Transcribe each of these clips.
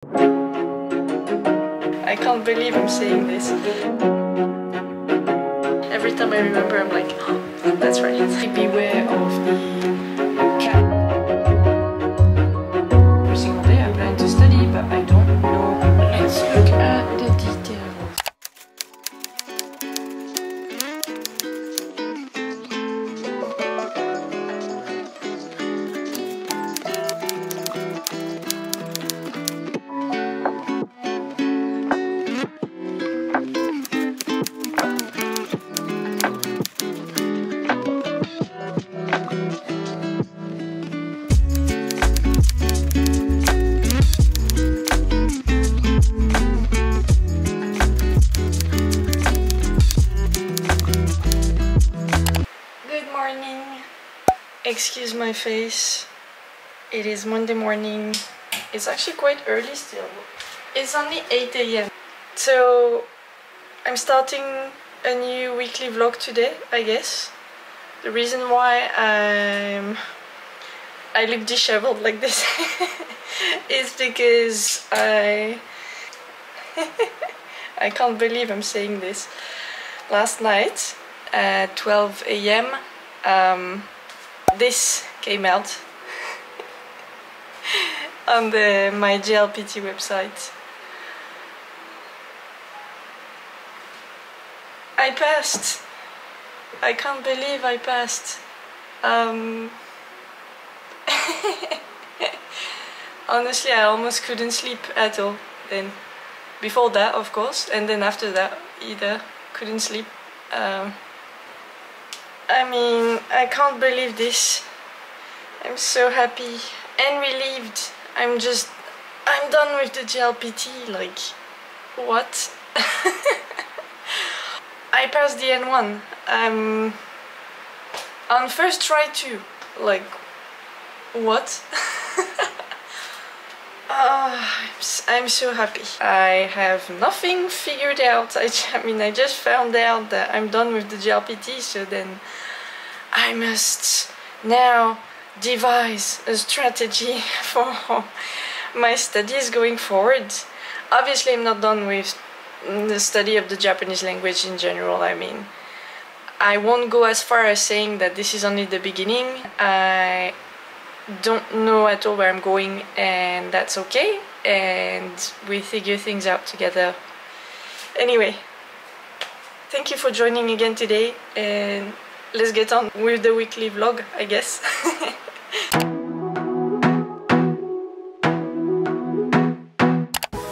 I can't believe I'm saying this. Every time I remember, I'm like, oh, that's right. Beware of the cat. Every single day I plan to study, but I don't know. Let's look at the details. Excuse my face. It is Monday morning. It's actually quite early still. It's only 8 AM. So I'm starting a new weekly vlog today, I guess. The reason why I look disheveled like this is because I can't believe I'm saying this. Last night at 12 AM this came out on my JLPT website. I passed. I can't believe I passed. Honestly, I almost couldn't sleep at all then. Before that, of course, and then after that either couldn't sleep. I mean, I can't believe this. I'm so happy and relieved. I'm done with the JLPT, like, what? I passed the N1. On first try too, like, what? I'm so happy. I have nothing figured out. I mean, I just found out that I'm done with the JLPT, so then I must now devise a strategy for my studies going forward. Obviously, I'm not done with the study of the Japanese language in general. I mean, I won't go as far as saying that this is only the beginning. I don't know at all where I'm going, and that's okay, and we figure things out together. Anyway, thank you for joining again today, and let's get on with the weekly vlog, I guess.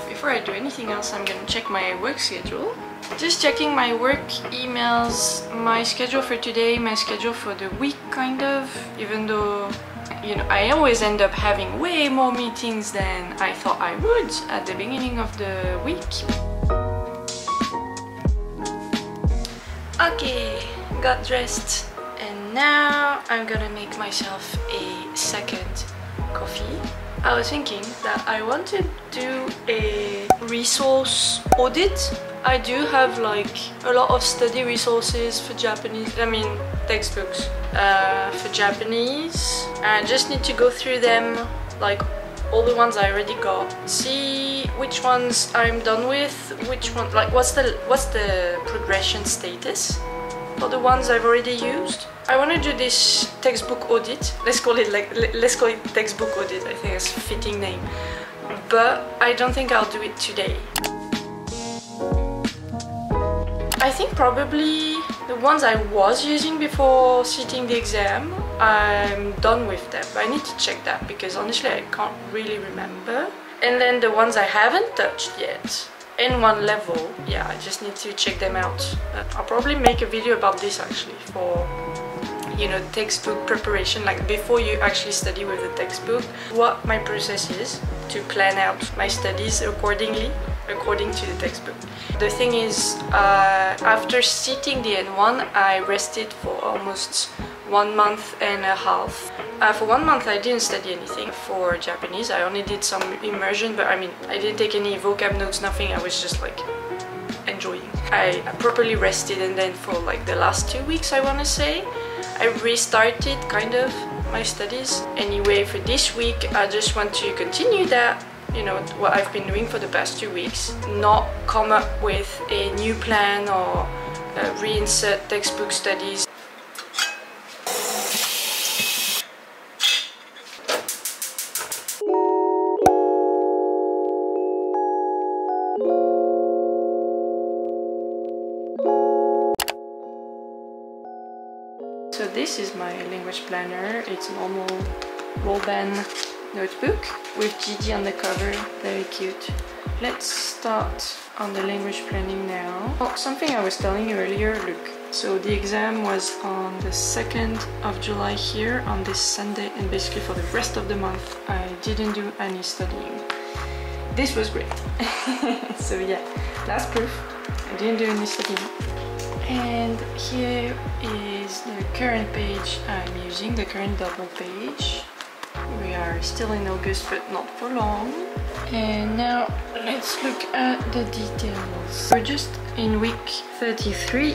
Before I do anything else, I'm gonna check my work schedule. Just checking my work emails, my schedule for today, my schedule for the week, kind of, even though, you know, I always end up having way more meetings than I thought I would at the beginning of the week. Okay, got dressed, and now I'm gonna make myself a second coffee. I was thinking that I want to do a resource audit. I do have like a lot of study resources for Japanese, I mean textbooks for Japanese. I just need to go through them, like all the ones I already got, see which ones I'm done with, which one, like what's the progression status for the ones I've already used. I want to do this textbook audit. Let's call it textbook audit. I think it's a fitting name, but I don't think I'll do it today. I think probably the ones I was using before sitting the exam, I'm done with them, but I need to check that because honestly I can't really remember. And then the ones I haven't touched yet, N1 level, yeah, I just need to check them out. I'll probably make a video about this actually for, you know, textbook preparation, like before you actually study with the textbook, what my process is to plan out my studies accordingly, according to the textbook. The thing is, after sitting the N1, I rested for almost 1.5 months. For 1 month I didn't study anything for Japanese. I only did some immersion, but I mean, I didn't take any vocab notes, nothing. I was just like enjoying. I properly rested, and then for like the last 2 weeks, I want to say, I restarted kind of my studies. Anyway, for this week I just want to continue that you know, what I've been doing for the past 2 weeks, not come up with a new plan or reinsert textbook studies. So this is my language planner. It's a normal roll band notebook with GD on the cover, very cute. Let's start on the language planning now. Oh, something I was telling you earlier, look. So the exam was on the 2nd of July here on this Sunday, and basically for the rest of the month I didn't do any studying. This was great. So yeah, last proof, I didn't do any studying. And here is the current page I'm using, the current double page. We are still in August, but not for long. And now let's look at the details. We're just in week 33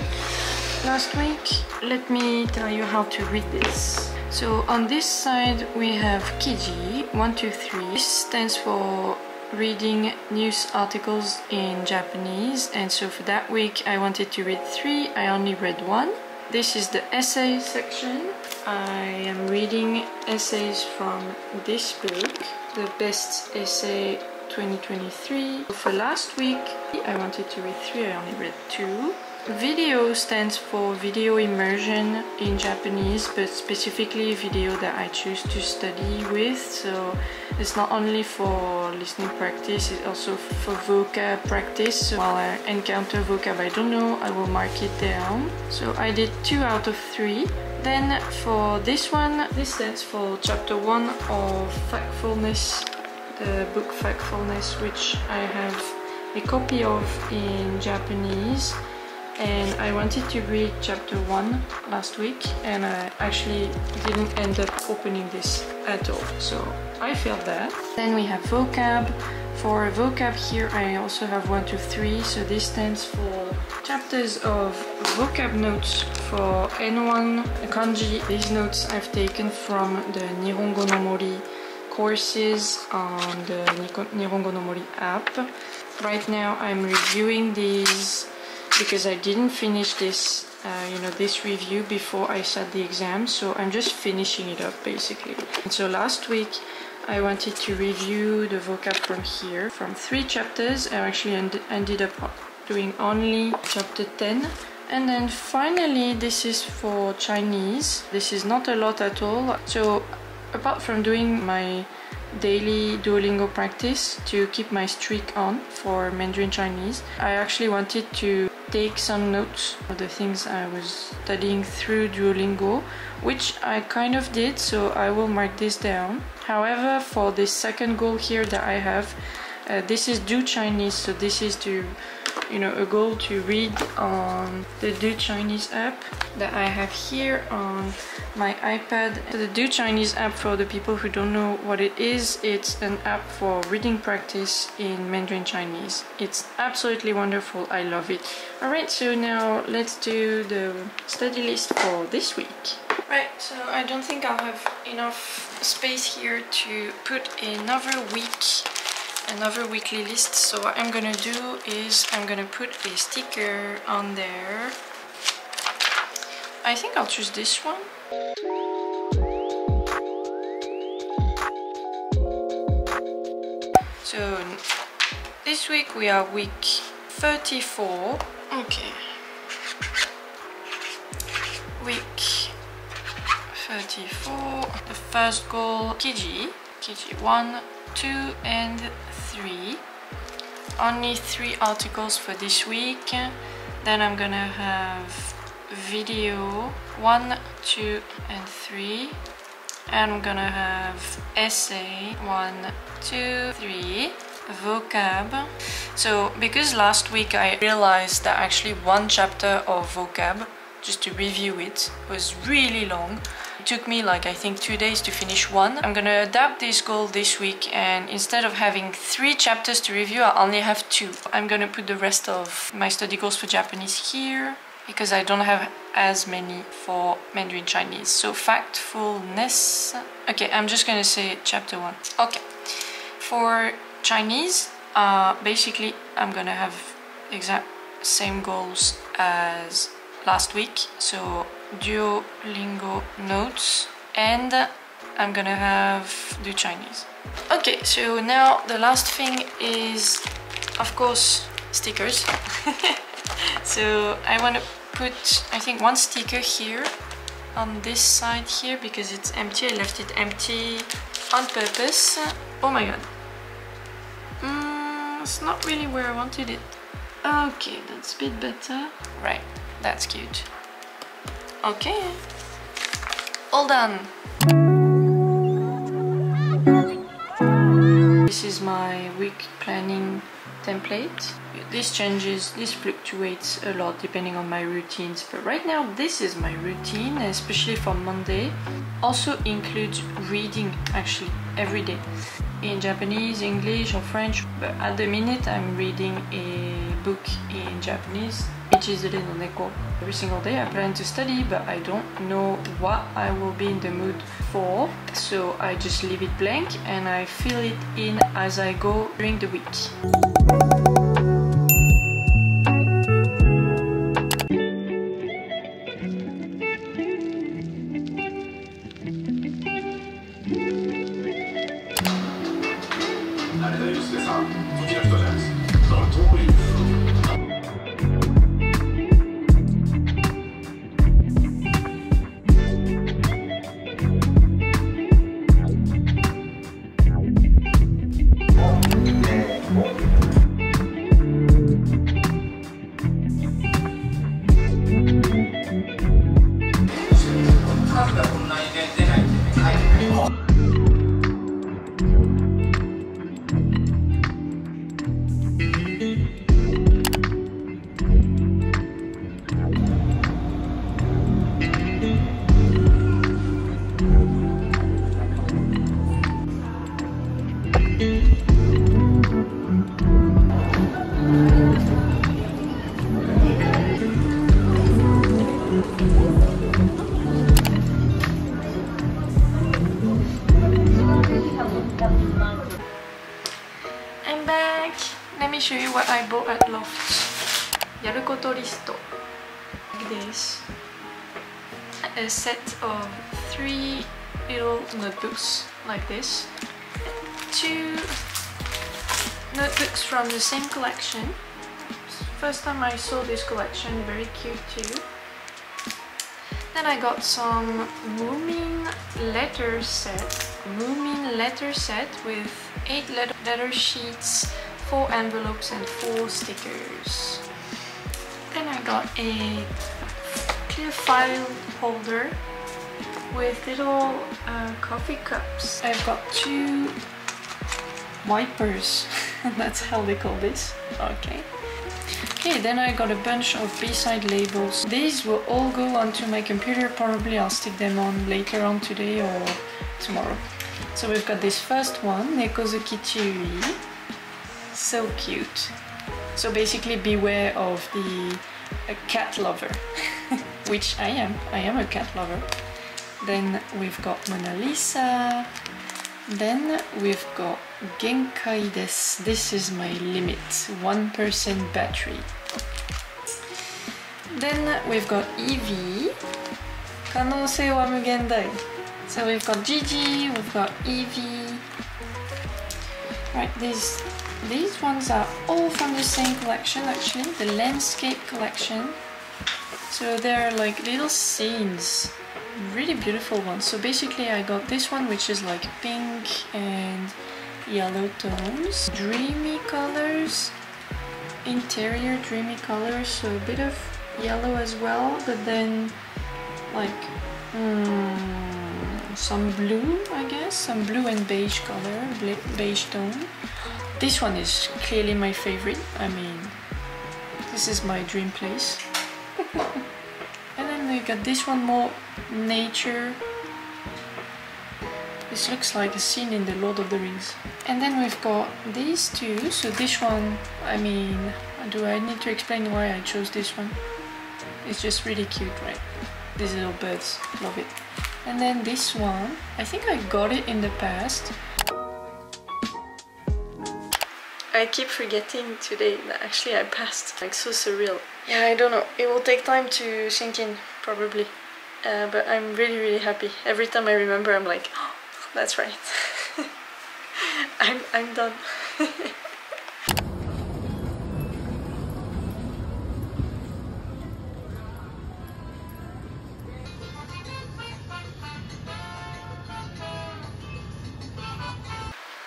last week. Let me tell you how to read this. So on this side we have Kiji 1, 2, 3. This stands for reading news articles in Japanese, and so for that week I wanted to read 3, I only read 1. This is the essay section. I am reading essays from this book, The Best Essay 2023. For last week I wanted to read 3, I only read 2. Video stands for video immersion in Japanese, but specifically video that I choose to study with. So it's not only for listening practice, it's also for vocab practice. So while I encounter vocab I don't know, I will mark it down. So I did 2 out of 3. Then for this one, this stands for chapter 1 of Factfulness, the book Factfulness, which I have a copy of in Japanese. And I wanted to read chapter 1 last week, and I actually didn't end up opening this at all, so I failed that. Then we have vocab. For vocab here I also have 1 to 3, so this stands for chapters of vocab notes for N1 kanji. These notes I've taken from the Nihongo no Mori courses on the Nihongo no Mori app. Right now I'm reviewing these because I didn't finish this, this review before I sat the exam, so I'm just finishing it up basically. And so last week I wanted to review the vocab from here, from 3 chapters. I actually ended up doing only chapter 10. And then finally this is for Chinese. This is not a lot at all. So apart from doing my daily Duolingo practice to keep my streak on for Mandarin Chinese, I actually wanted to take some notes of the things I was studying through Duolingo, which I kind of did, so I will mark this down. However, for this second goal here that I have, this is Do Chinese, so this is to, a goal to read on the Do Chinese app that I have here on my iPad. The Do Chinese app, for the people who don't know what it is, it's an app for reading practice in Mandarin Chinese. It's absolutely wonderful, I love it. Alright, so now let's do the study list for this week. Right, so I don't think I'll have enough space here to put another weekly list, so what I'm gonna do is I'm gonna put a sticker on there. I think I'll choose this one. So this week we are week 34. Okay. Week 34. The first goal, Kiji 1, 2 and 3. Only 3 articles for this week. Then I'm gonna have video 1, 2 and 3. And I'm gonna have essay 1, 2, 3. Vocab. So because last week I realized that actually 1 chapter of vocab, just to review it, was really long. It took me like I think 2 days to finish 1. I'm gonna adapt this goal this week, and instead of having 3 chapters to review, I only have 2. I'm gonna put the rest of my study goals for Japanese here because I don't have as many for Mandarin Chinese. So factfulness. Okay, I'm just gonna say chapter 1. Okay. For Chinese, basically I'm gonna have exact same goals as last week, so Duolingo notes, and I'm gonna do Chinese. Okay, so now the last thing is, of course, stickers. So I want to put, I think, one sticker here on this side here because it's empty. I left it empty on purpose. Oh my god. It's not really where I wanted it. Okay, that's a bit better. Right, that's cute. Okay, all done. This is my week planning template. This changes, this fluctuates a lot depending on my routines, but right now this is my routine, especially for Monday. Also includes reading actually every day in Japanese, English or French, but at the minute I'm reading a book in Japanese, which is a little neko. Every single day I plan to study, but I don't know what I will be in the mood for, so I just leave it blank and I fill it in as I go during the week. I'm back! Let me show you what I bought at Loft. Yarukoto list. Like this. A set of 3 little notebooks like this. 2 notebooks from the same collection. First time I saw this collection, very cute too. Then I got some Moomin letter set with 8 letter sheets, 4 envelopes and 4 stickers. Then I got a clear file holder with little coffee cups. I've got 2 wipers. That's how they call this. Okay, then I got a bunch of B-side labels. These will all go onto my computer. Probably I'll stick them on later on today or tomorrow. So we've got this first one, Nekozuki Chiui. So cute. So basically beware of a cat lover, which I am. I am a cat lover. Then we've got Mona Lisa. Then we've got Genkai desu. This is my limit, 1% battery. Then we've got Eevee. 可能性は無限大. So we've got Gigi, we've got Eevee. Right, these ones are all from the same collection actually, the landscape collection. So they're like little scenes. Really beautiful ones. So basically I got this one, which is like pink and yellow tones, dreamy colors, interior dreamy colors, so a bit of yellow as well, but then like some blue, I guess, some blue and beige color, beige tone. This one is clearly my favorite. I mean, this is my dream place. And then we got this one, more nature. This looks like a scene in the Lord of the Rings. And then we've got these two. So this one, I mean, do I need to explain why I chose this one? It's just really cute, right? These little birds, love it. And then this one, I think I got it in the past. I keep forgetting today that actually I passed. Like, so surreal. Yeah, I don't know. It will take time to sink in, probably. But I'm really, really happy. Every time I remember, I'm like, oh, that's right. I'm done.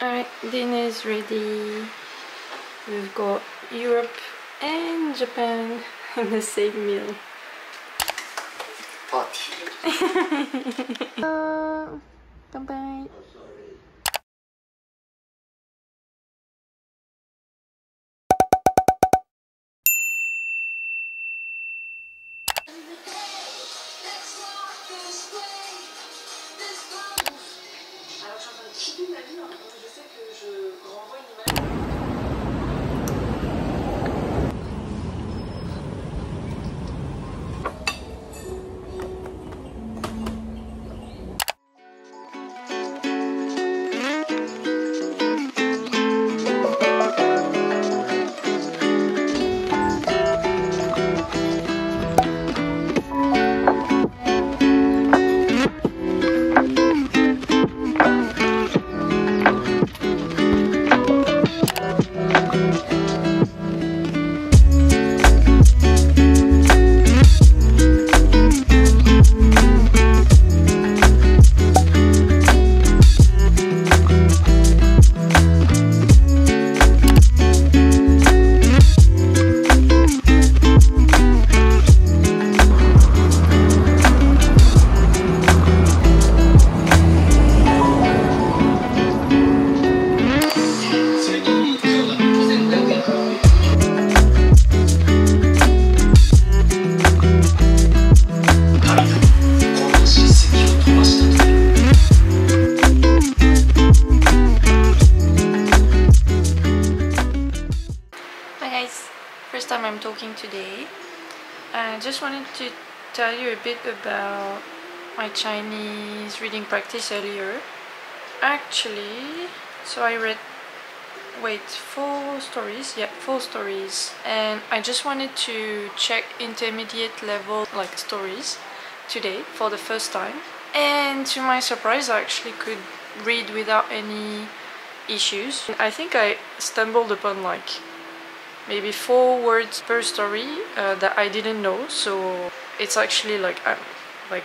Alright, dinner is ready. We've got Europe and Japan in the same meal. Party. Bye-bye. First time I'm talking today. I just wanted to tell you a bit about my Chinese reading practice earlier. Actually, so I read, wait, 4 stories? Yeah, 4 stories. And I just wanted to check intermediate level like stories today for the first time. And to my surprise, I actually could read without any issues. I think I stumbled upon like maybe 4 words per story that I didn't know, so it's actually like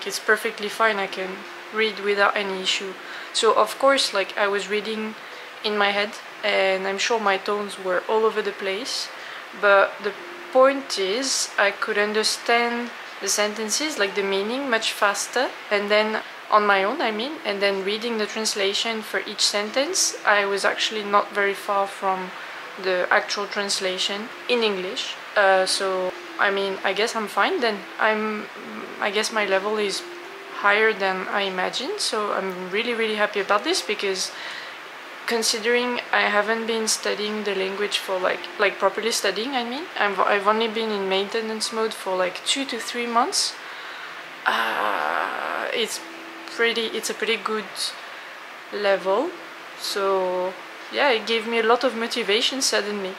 it's perfectly fine. I can read without any issue. So of course, like, I was reading in my head and I'm sure my tones were all over the place, but the point is I could understand the sentences, like the meaning, much faster, and then on my own, I mean, and then reading the translation for each sentence, I was actually not very far from the actual translation in English. So I mean, I guess I'm fine then. I guess my level is higher than I imagined, so I'm really happy about this, because considering I haven't been studying the language for like properly studying, I mean, I've only been in maintenance mode for like 2 to 3 months. It's a pretty good level, so yeah, it gave me a lot of motivation suddenly.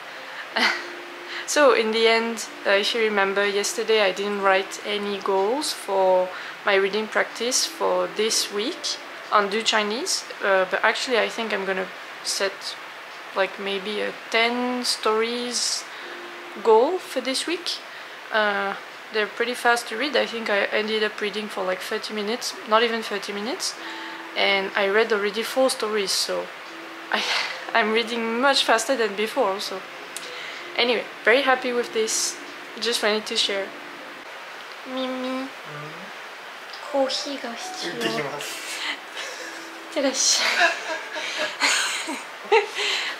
So in the end, if you remember, yesterday I didn't write any goals for my reading practice for this week on Do Chinese, but actually I think I'm gonna set like maybe a 10 stories goal for this week. They're pretty fast to read. I think I ended up reading for like 30 minutes, not even 30 minutes, and I read already 4 stories, so I'm reading much faster than before also. Anyway, very happy with this. Just wanted to share. Mimi, コーヒーが必要。行ってきます。いってらっしゃい。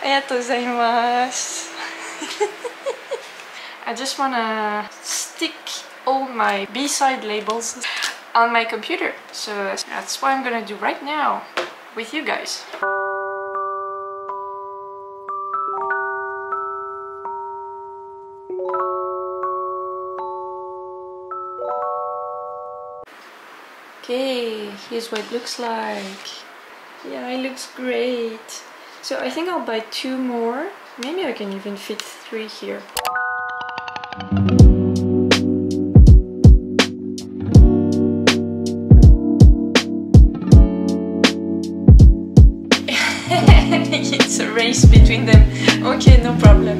ありがとうございます。I just wanna stick all my B-side labels on my computer, so that's what I'm gonna do right now with you guys. Okay, here's what it looks like. Yeah, it looks great. So I think I'll buy 2 more Maybe I can even fit 3 here. It's a race between them. Okay, no problem.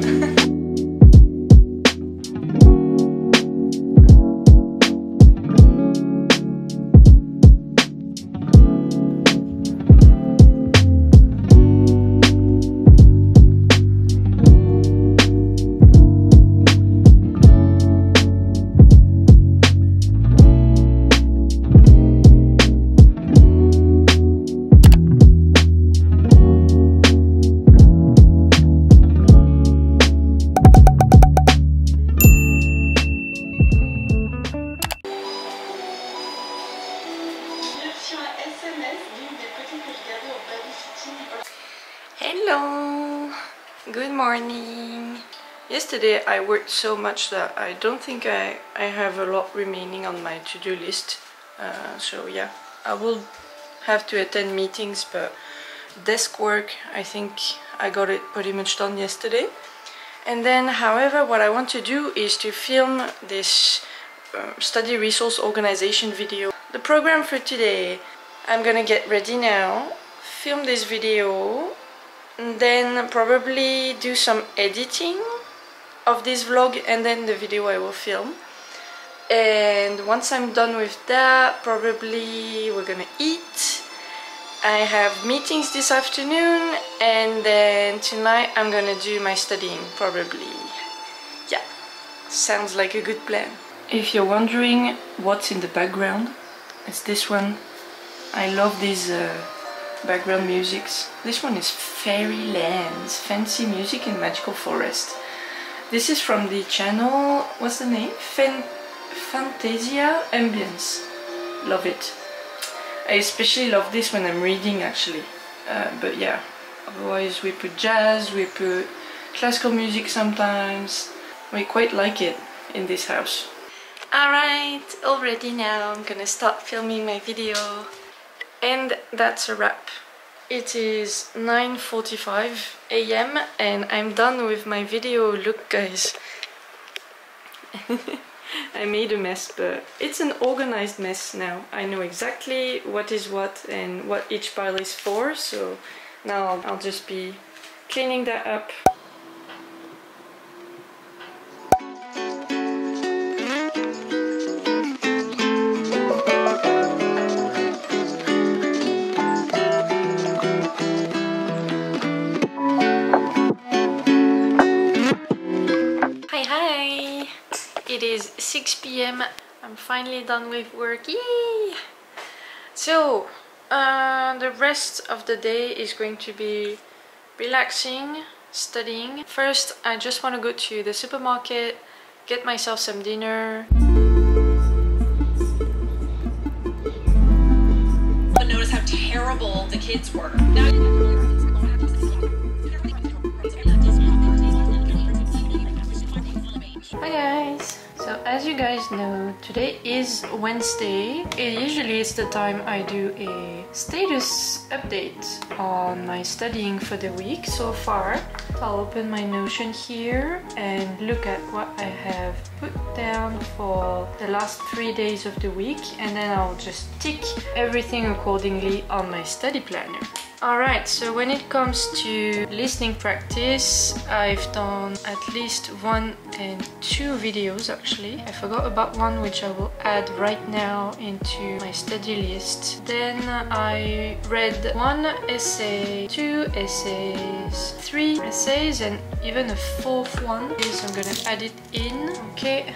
Hello! Good morning! Yesterday I worked so much that I don't think I have a lot remaining on my to-do list. So yeah, I will have to attend meetings, but desk work, I think I got it pretty much done yesterday. And then, however, what I want to do is to film this study resource organization video. The program for today, I'm gonna get ready now, film this video, and then probably do some editing of this vlog, and then the video I will film. And once I'm done with that, probably we're gonna eat. I have meetings this afternoon, and then tonight I'm gonna do my studying, probably. Yeah, sounds like a good plan. If you're wondering what's in the background, it's this one. I love these background musics. This one is Fairylands, Fancy Music in Magical Forest. This is from the channel, what's the name? Fantasia Ambience. Love it. I especially love this when I'm reading, actually. But yeah, otherwise we put jazz, we put classical music sometimes. We quite like it in this house. Alright, all ready now. I'm gonna start filming my video. And that's a wrap. It is 9:45 AM and I'm done with my video. Look, guys. I made a mess, but it's an organized mess now. I know exactly what is what and what each file is for, so now I'll just be cleaning that up. It is 6 PM. I'm finally done with work. Yay! So, the rest of the day is going to be relaxing, studying. First, I just want to go to the supermarket, get myself some dinner. But notice how terrible the kids were. Hi guys! So as you guys know, today is Wednesday. It usually is the time I do a status update on my studying for the week so far. I'll open my Notion here and look at what I have put down for the last 3 days of the week, and then I'll just tick everything accordingly on my study planner. Alright, so when it comes to listening practice, I've done at least 1 and 2 videos actually. I forgot about one which I will add right now into my study list. Then I read 1 essay, 2 essays, 3 essays, and even a 4th one. So I'm gonna add it in. Okay,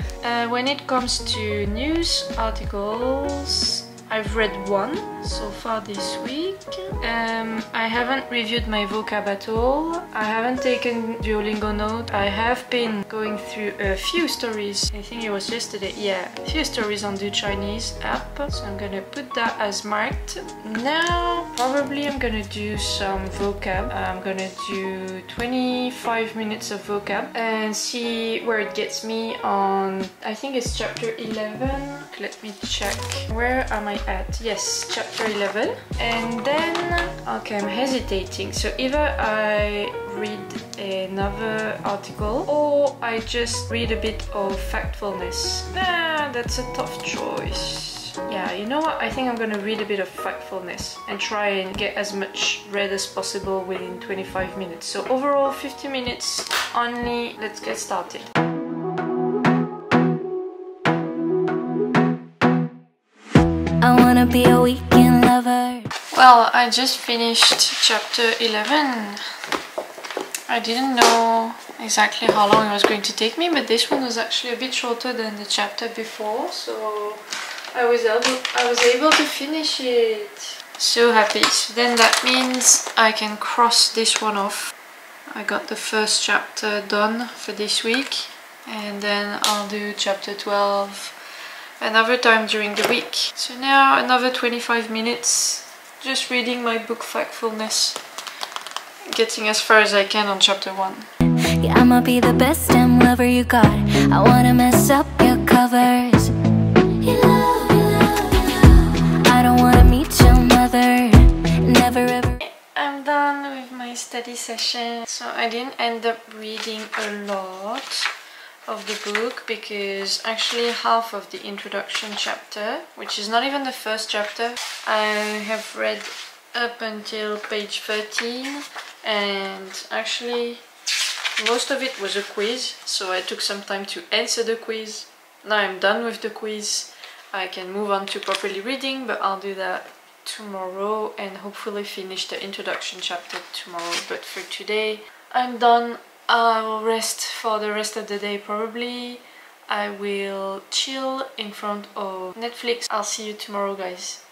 when it comes to news articles, I've read 1 so far this week. I haven't reviewed my vocab at all. I haven't taken Duolingo note. I have been going through a few stories. I think it was yesterday. Yeah, a few stories on the Chinese app. So I'm gonna put that as marked. Now, probably I'm gonna do some vocab. I'm gonna do 25 minutes of vocab and see where it gets me on, I think it's chapter 11. Let me check. Where am I at? Yes, chapter 11. And then, okay, I'm hesitating. So either I read another article or I just read a bit of factfulness. That's a tough choice. Yeah, you know what? I think I'm gonna read a bit of factfulness and try and get as much read as possible within 25 minutes. So overall 50 minutes only. Let's get started. I wanna be a weekend lover. Well, I just finished chapter 11. I didn't know exactly how long it was going to take me, but this one was actually a bit shorter than the chapter before, so I was able to finish it. So happy. So then that means I can cross this one off. I got the first chapter done for this week, and then I'll do chapter 12 another time during the week. So now another 25 minutes just reading my book Factfulness, getting as far as I can on chapter 1. Yeah, I'ma be the best damn lover you got. I wanna mess up your covers. I don't wanna meet your mother. Never ever. I'm done with my study session. So I didn't end up reading a lot of the book because actually half of the introduction chapter, which is not even the first chapter, I have read up until page 13, and actually most of it was a quiz, so I took some time to answer the quiz. Now I'm done with the quiz. I can move on to properly reading, but I'll do that tomorrow and hopefully finish the introduction chapter tomorrow. But for today I'm done. I will rest for the rest of the day probably. I will chill in front of Netflix. I'll see you tomorrow, guys.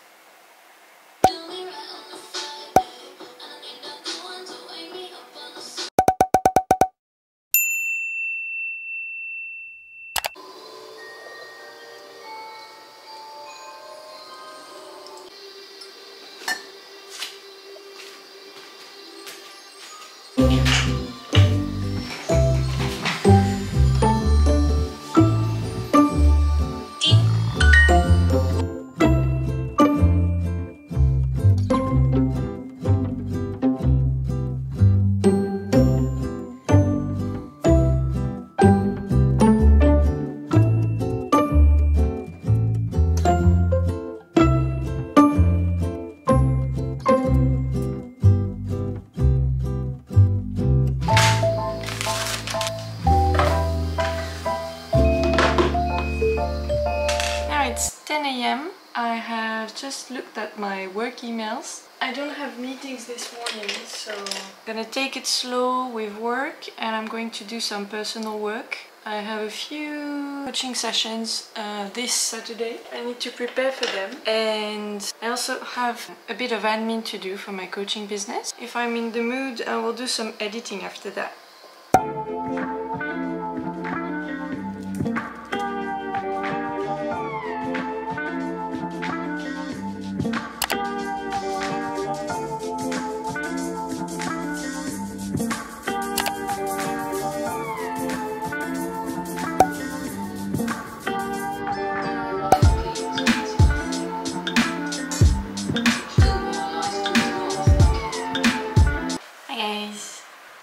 It's 10 AM. I have just looked at my work emails. I don't have meetings this morning, so I'm gonna take it slow with work and I'm going to do some personal work. I have a few coaching sessions this Saturday. I need to prepare for them, and I also have a bit of admin to do for my coaching business. If I'm in the mood, I will do some editing after that.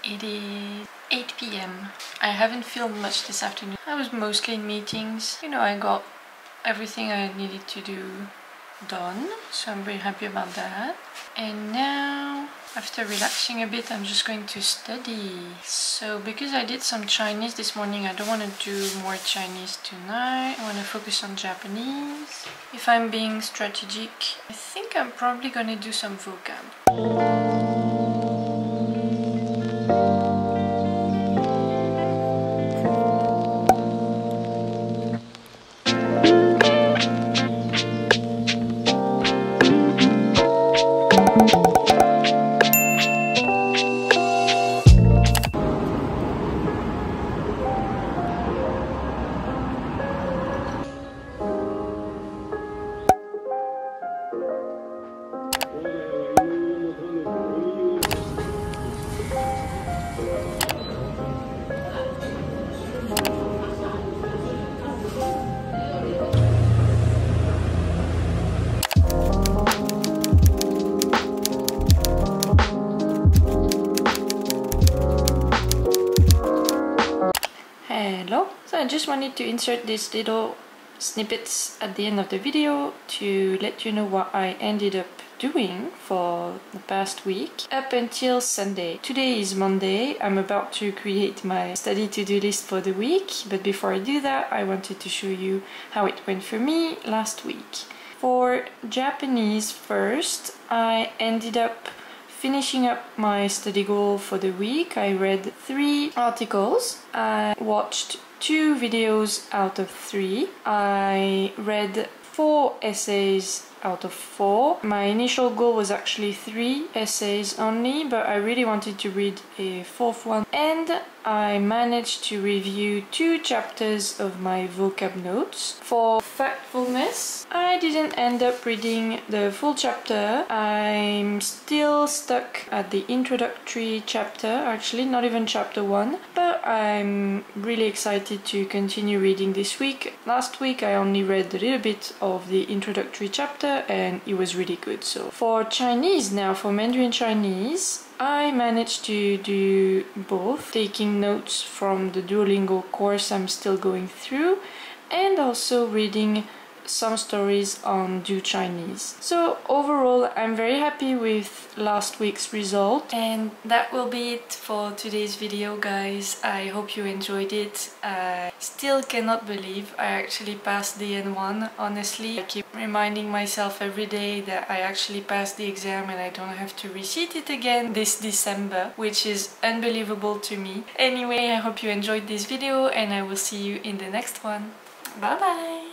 It is 8 PM. I haven't filmed much this afternoon. I was mostly in meetings. You know, I got everything I needed to do done, so I'm very happy about that. And now, after relaxing a bit, I'm just going to study. So because I did some Chinese this morning, I don't want to do more Chinese tonight. I want to focus on Japanese. If I'm being strategic, I think I'm probably going to do some vocab. Hello! So I just wanted to insert these little snippets at the end of the video to let you know what I ended up doing for the past week up until Sunday. Today is Monday. I'm about to create my study to-do list for the week, but before I do that I wanted to show you how it went for me last week. For Japanese first, I ended up finishing up my study goal for the week. I read 3 articles. I watched 2 videos out of 3. I read 4 essays out of 4. My initial goal was actually 3 essays only, but I really wanted to read a 4th one. And I managed to review 2 chapters of my vocab notes. For factfulness, I didn't end up reading the full chapter. I'm still stuck at the introductory chapter, actually not even chapter 1, but I'm really excited to continue reading this week. Last week I only read a little bit of the introductory chapter and it was really good. So for Chinese now, for Mandarin Chinese, I managed to do both, taking notes from the Duolingo course I'm still going through and also reading some stories on Do Chinese. So overall I'm very happy with last week's result, and that will be it for today's video, guys. I hope you enjoyed it. I still cannot believe I actually passed the N1, honestly. I keep reminding myself every day that I actually passed the exam and I don't have to resit it again this December, which is unbelievable to me. Anyway, I hope you enjoyed this video and I will see you in the next one. Bye bye!